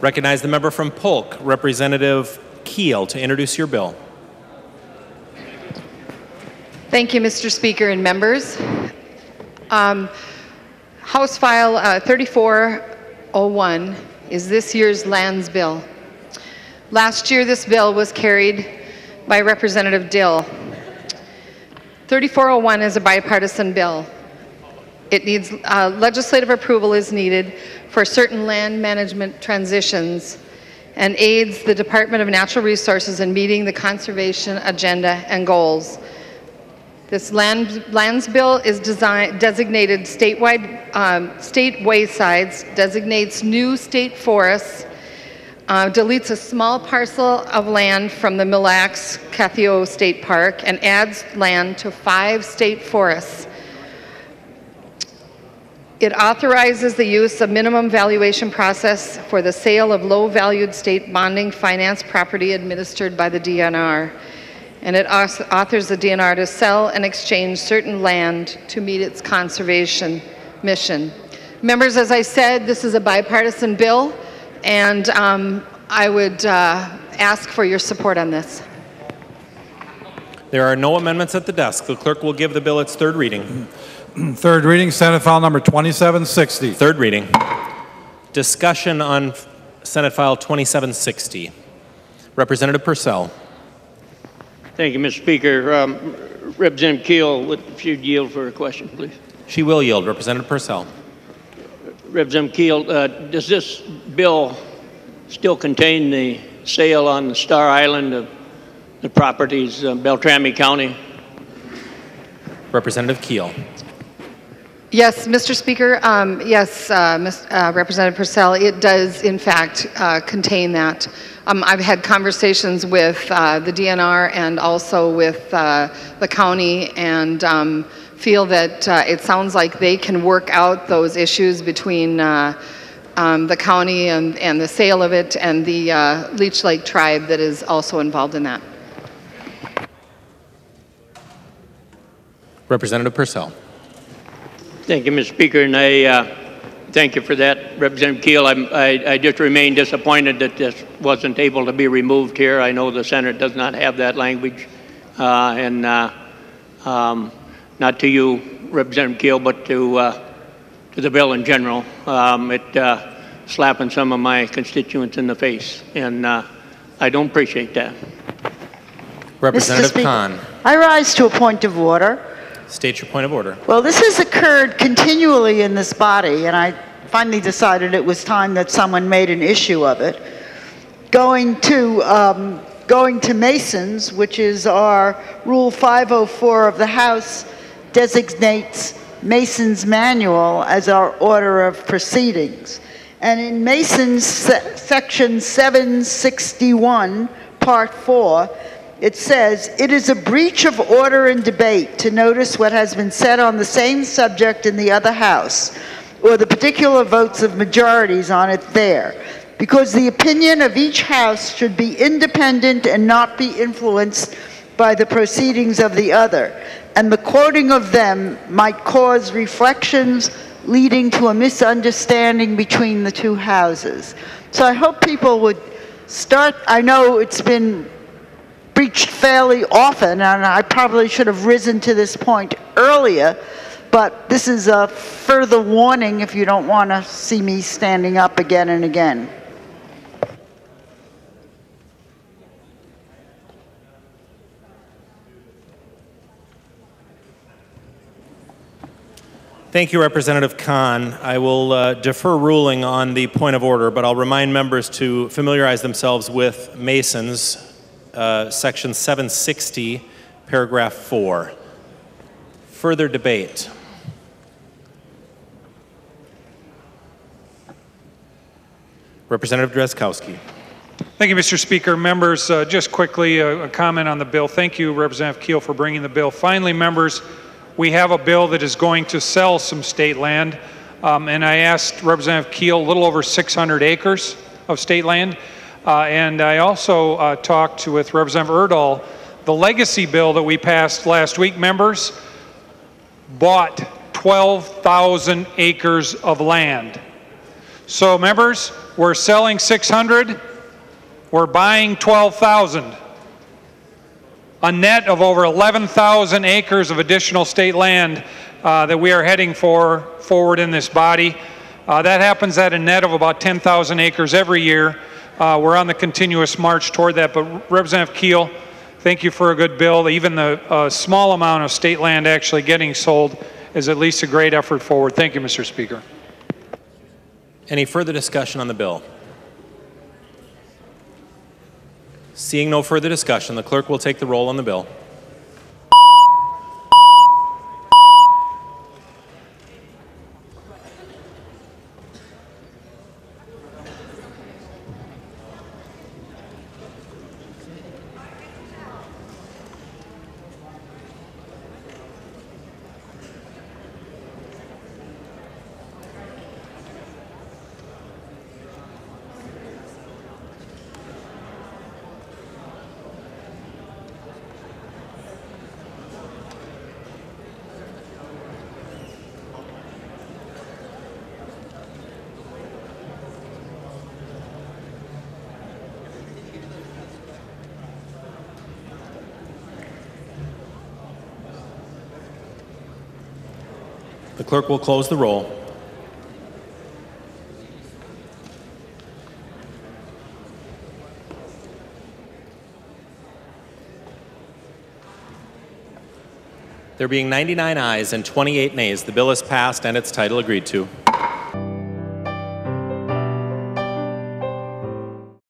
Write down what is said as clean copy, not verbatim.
Recognize the member from Polk, Representative Keel, to introduce your bill. Thank you, Mr. Speaker and members. House File 3401 is this year's lands bill. Last year, this bill was carried by Representative Dill. 3401 is a bipartisan bill. It needs legislative approval is needed for certain land management transitions and aids the Department of Natural Resources in meeting the conservation agenda and goals. This lands bill is designated statewide, state waysides, designates new state forests, deletes a small parcel of land from the Mille Lacs Cathio State Park, and adds land to 5 state forests. It authorizes the use of minimum valuation process for the sale of low-valued state bonding finance property administered by the DNR. And it authors the DNR to sell and exchange certain land to meet its conservation mission. Members, as I said, this is a bipartisan bill, and I would ask for your support on this. There are no amendments at the desk. The clerk will give the bill its third reading. Third reading, Senate File number 2760. Third reading. Discussion on Senate File 2760. Representative Purcell. Thank you, Mr. Speaker. Representative Keel, if you'd yield for a question, please. She will yield. Representative Purcell. Representative Keel, does this bill still contain the sale on the Star Island of the properties, Beltrami County? Representative Keel. Yes, Mr. Speaker. Yes, Representative Purcell, it does, in fact, contain that. I've had conversations with the DNR and also with the county, and feel that it sounds like they can work out those issues between the county and the sale of it and the Leech Lake tribe that is also involved in that. Representative Purcell. Thank you, Mr. Speaker, and I thank you for that, Representative Keel. I just remain disappointed that this wasn't able to be removed here. I know the Senate does not have that language, and not to you, Representative Keel, but to the bill in general. It slapping some of my constituents in the face, and I don't appreciate that. Representative Khan. I rise to a point of order. State your point of order. Well, this has occurred continually in this body, and I finally decided it was time that someone made an issue of it. Going to Masons, which is our Rule 504 of the House, designates Mason's manual as our order of proceedings. And in Mason's section 761, part 4, it says, "It is a breach of order and debate to notice what has been said on the same subject in the other house, or the particular votes of majorities on it there, because the opinion of each house should be independent and not be influenced by the proceedings of the other, and the quoting of them might cause reflections leading to a misunderstanding between the two houses." So I hope people would start, I know it's been breached fairly often, and I probably should have risen to this point earlier, but this is a further warning if you don't want to see me standing up again and again. Thank you, Representative Khan. I will defer ruling on the point of order, but I'll remind members to familiarize themselves with Mason's section 760, paragraph 4. Further debate. Representative Drazkowski. Thank you, Mr. Speaker. Members, just quickly a comment on the bill. Thank you, Representative Keel, for bringing the bill. Finally, members, we have a bill that is going to sell some state land, and I asked Representative Keel a little over 600 acres of state land. And I also talked with Representative Erdahl. The legacy bill that we passed last week, members, bought 12,000 acres of land. So, members, We're selling 600. We're buying 12,000. A net of over 11,000 acres of additional state land that we are heading forward in this body. That happens at a net of about 10,000 acres every year. We're on the continuous march toward that. But Representative Keel, thank you for a good bill. Even the small amount of state land actually getting sold is at least a great effort forward. Thank you, Mr. Speaker. Any further discussion on the bill? Seeing no further discussion, the clerk will take the roll on the bill. The clerk will close the roll. There being 99 ayes and 28 nays, the bill is passed and its title agreed to.